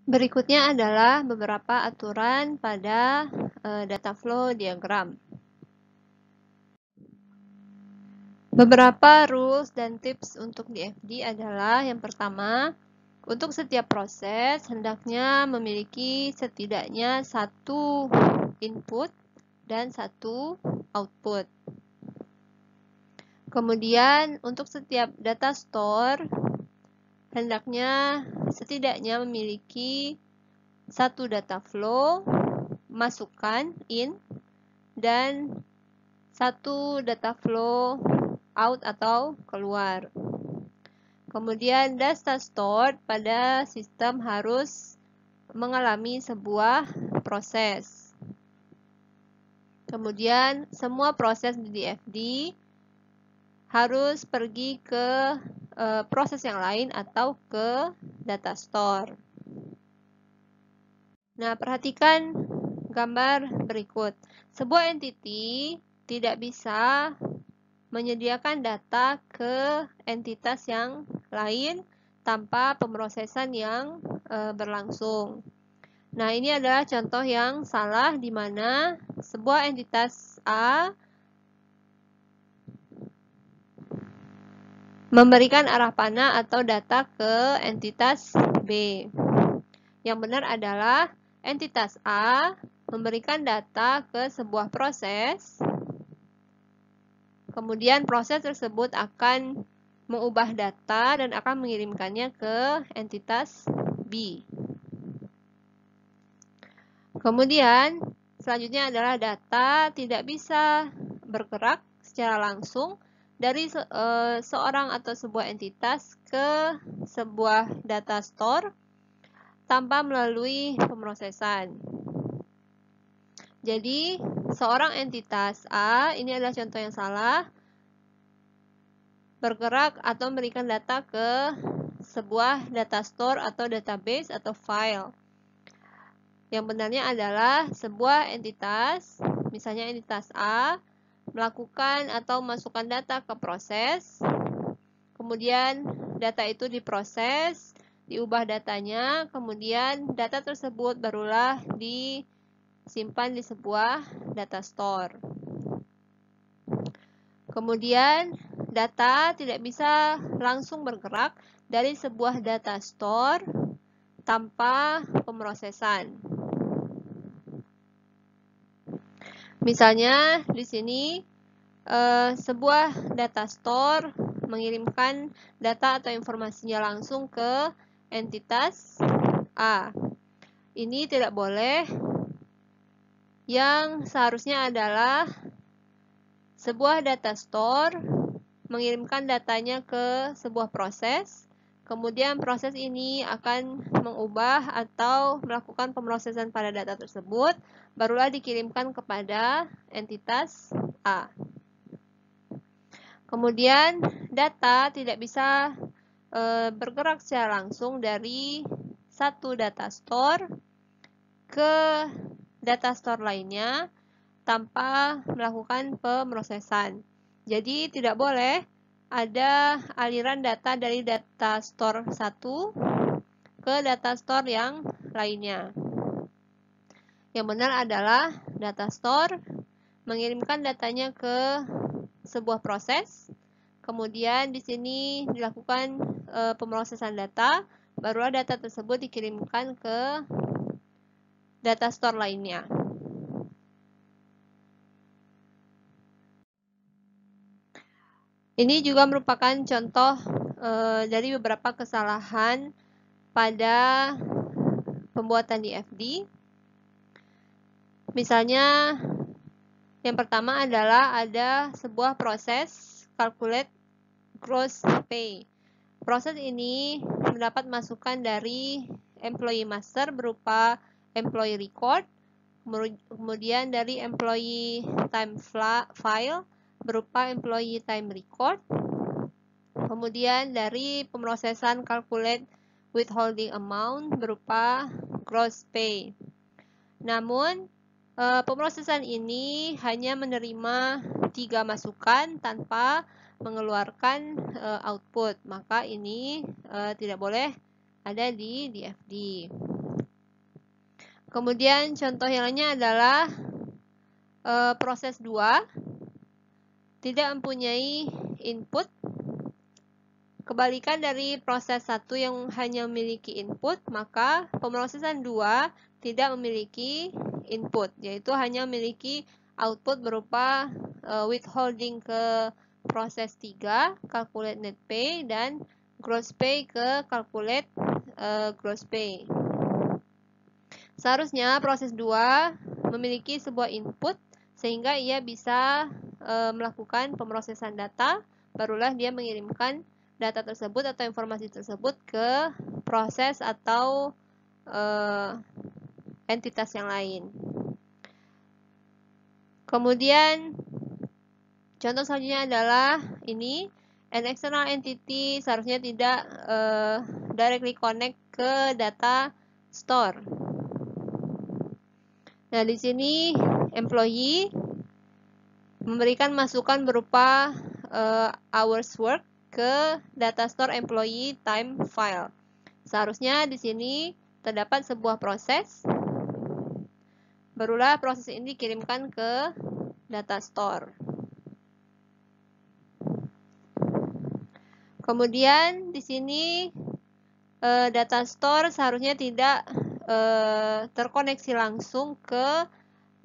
Berikutnya adalah beberapa aturan pada data flow diagram. Beberapa rules dan tips untuk DFD adalah yang pertama, untuk setiap proses hendaknya memiliki setidaknya satu input dan satu output. Kemudian untuk setiap data store hendaknya setidaknya memiliki satu data flow, masukkan in, dan satu data flow out atau keluar. Kemudian data stored pada sistem harus mengalami sebuah proses. Kemudian semua proses di DFD harus pergi ke proses yang lain atau ke data store. Nah, perhatikan gambar berikut. Sebuah entity tidak bisa menyediakan data ke entitas yang lain tanpa pemrosesan yang berlangsung. Nah, ini adalah contoh yang salah di mana sebuah entitas A memberikan arah panah atau data ke entitas B. Yang benar adalah entitas A memberikan data ke sebuah proses, kemudian proses tersebut akan mengubah data dan akan mengirimkannya ke entitas B. Kemudian, selanjutnya adalah data tidak bisa bergerak secara langsung dari seorang atau sebuah entitas ke sebuah data store tanpa melalui pemrosesan. Jadi, seorang entitas A, ini adalah contoh yang salah, bergerak atau memberikan data ke sebuah data store atau database atau file. Yang benarnya adalah sebuah entitas, misalnya entitas A, melakukan atau masukkan data ke proses, kemudian data itu diproses, diubah datanya, kemudian data tersebut barulah disimpan di sebuah data store. Kemudian data tidak bisa langsung bergerak dari sebuah data store tanpa pemrosesan. Misalnya di sini sebuah data store mengirimkan data atau informasinya langsung ke entitas A. Ini tidak boleh. Yang seharusnya adalah sebuah data store mengirimkan datanya ke sebuah proses, kemudian proses ini akan mengubah atau melakukan pemrosesan pada data tersebut, barulah dikirimkan kepada entitas A. Kemudian data tidak bisa bergerak secara langsung dari satu data store ke data store lainnya tanpa melakukan pemrosesan. Jadi tidak boleh ada aliran data dari data store 1 ke data store yang lainnya. Yang benar adalah data store mengirimkan datanya ke sebuah proses, kemudian di sini dilakukan pemrosesan data, barulah data tersebut dikirimkan ke data store lainnya. Ini juga merupakan contoh dari beberapa kesalahan pada pembuatan DFD. Misalnya, yang pertama adalah ada sebuah proses calculate gross pay. Proses ini mendapat masukan dari employee master berupa employee record, kemudian dari employee time file berupa employee time record, kemudian dari pemrosesan calculate withholding amount berupa gross pay. Namun, pemrosesan ini hanya menerima 3 masukan tanpa mengeluarkan output, maka ini tidak boleh ada di DFD. Kemudian contoh yang lainnya adalah proses 2 tidak mempunyai input. Kebalikan dari proses 1 yang hanya memiliki input, maka pemrosesan 2 tidak memiliki input, yaitu hanya memiliki output berupa withholding ke proses 3, calculate net pay, dan gross pay ke calculate gross pay. Seharusnya proses 2 memiliki sebuah input sehingga ia bisa melakukan pemrosesan data, barulah dia mengirimkan data tersebut atau informasi tersebut ke proses atau entitas yang lain. Kemudian contoh selanjutnya adalah ini, an external entity seharusnya tidak directly connect ke data store. Nah, di sini employee memberikan masukan berupa hours work ke data store employee time file. Seharusnya di sini terdapat sebuah proses, barulah proses ini dikirimkan ke data store. Kemudian di sini data store seharusnya tidak terkoneksi langsung ke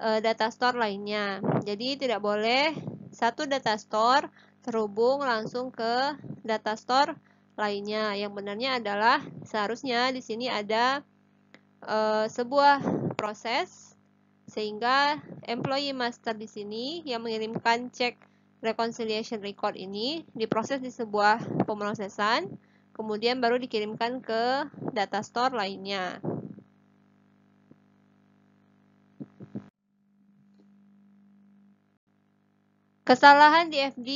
data store lainnya. Jadi tidak boleh satu data store terhubung langsung ke data store lainnya. Yang benarnya adalah seharusnya di sini ada sebuah proses sehingga employee master di sini yang mengirimkan cek reconciliation record ini diproses di sebuah pemrosesan, kemudian baru dikirimkan ke data store lainnya. Kesalahan di FD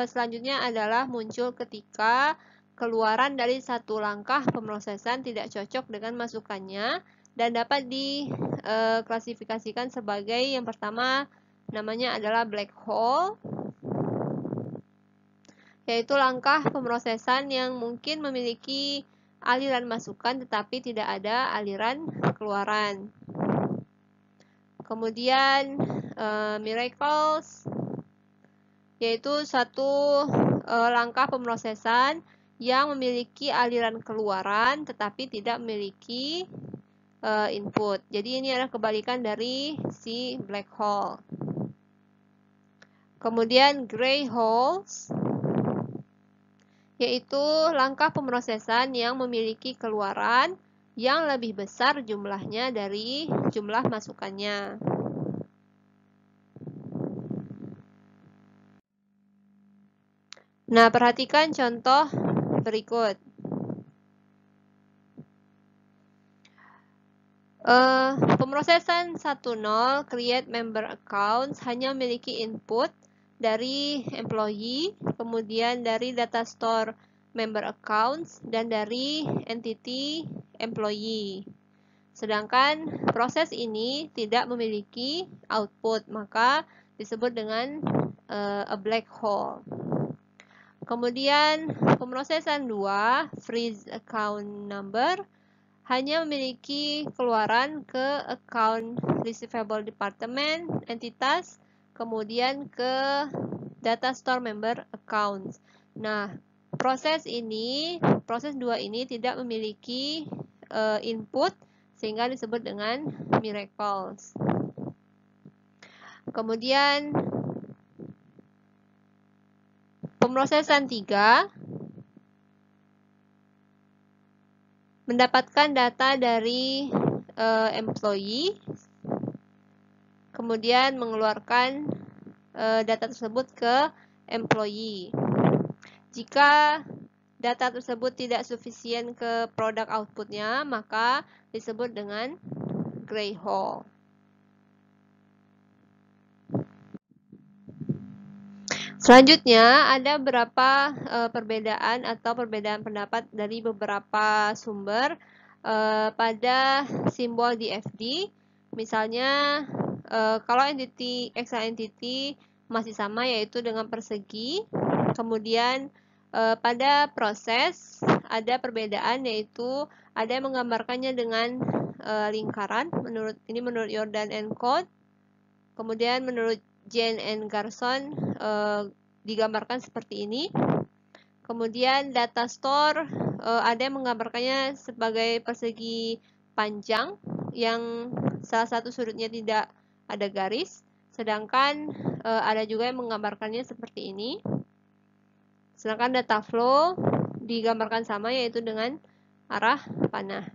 selanjutnya adalah muncul ketika keluaran dari satu langkah pemrosesan tidak cocok dengan masukannya dan dapat diklasifikasikan sebagai yang pertama namanya adalah black hole, yaitu langkah pemrosesan yang mungkin memiliki aliran masukan tetapi tidak ada aliran keluaran. Kemudian miracles, yaitu satu langkah pemrosesan yang memiliki aliran keluaran tetapi tidak memiliki input. Jadi ini adalah kebalikan dari si black hole. Kemudian gray holes, yaitu langkah pemrosesan yang memiliki keluaran yang lebih besar jumlahnya dari jumlah masukannya. Nah, perhatikan contoh berikut. Pemrosesan 1.0 create member accounts hanya memiliki input dari employee, kemudian dari data store member accounts, dan dari entity employee. Sedangkan proses ini tidak memiliki output, maka disebut dengan a black hole. Kemudian pemrosesan 2, freeze account number, hanya memiliki keluaran ke account receivable department, entitas, kemudian ke data store member accounts. Nah, proses 2 ini tidak memiliki input sehingga disebut dengan miracles. Kemudian pemrosesan 3 mendapatkan data dari employee, kemudian mengeluarkan data tersebut ke employee. Jika data tersebut tidak sufisien ke produk outputnya, maka disebut dengan gray hole. Selanjutnya, ada beberapa perbedaan atau perbedaan pendapat dari beberapa sumber pada simbol di FD. Misalnya, kalau entity, external entity masih sama, yaitu dengan persegi. Kemudian, pada proses ada perbedaan, yaitu ada yang menggambarkannya dengan lingkaran, menurut Jordan and Cohn. Kemudian menurut Jane and Garson digambarkan seperti ini. Kemudian data store ada yang menggambarkannya sebagai persegi panjang yang salah satu sudutnya tidak ada garis, sedangkan ada juga yang menggambarkannya seperti ini. Sedangkan data flow digambarkan sama, yaitu dengan arah panah.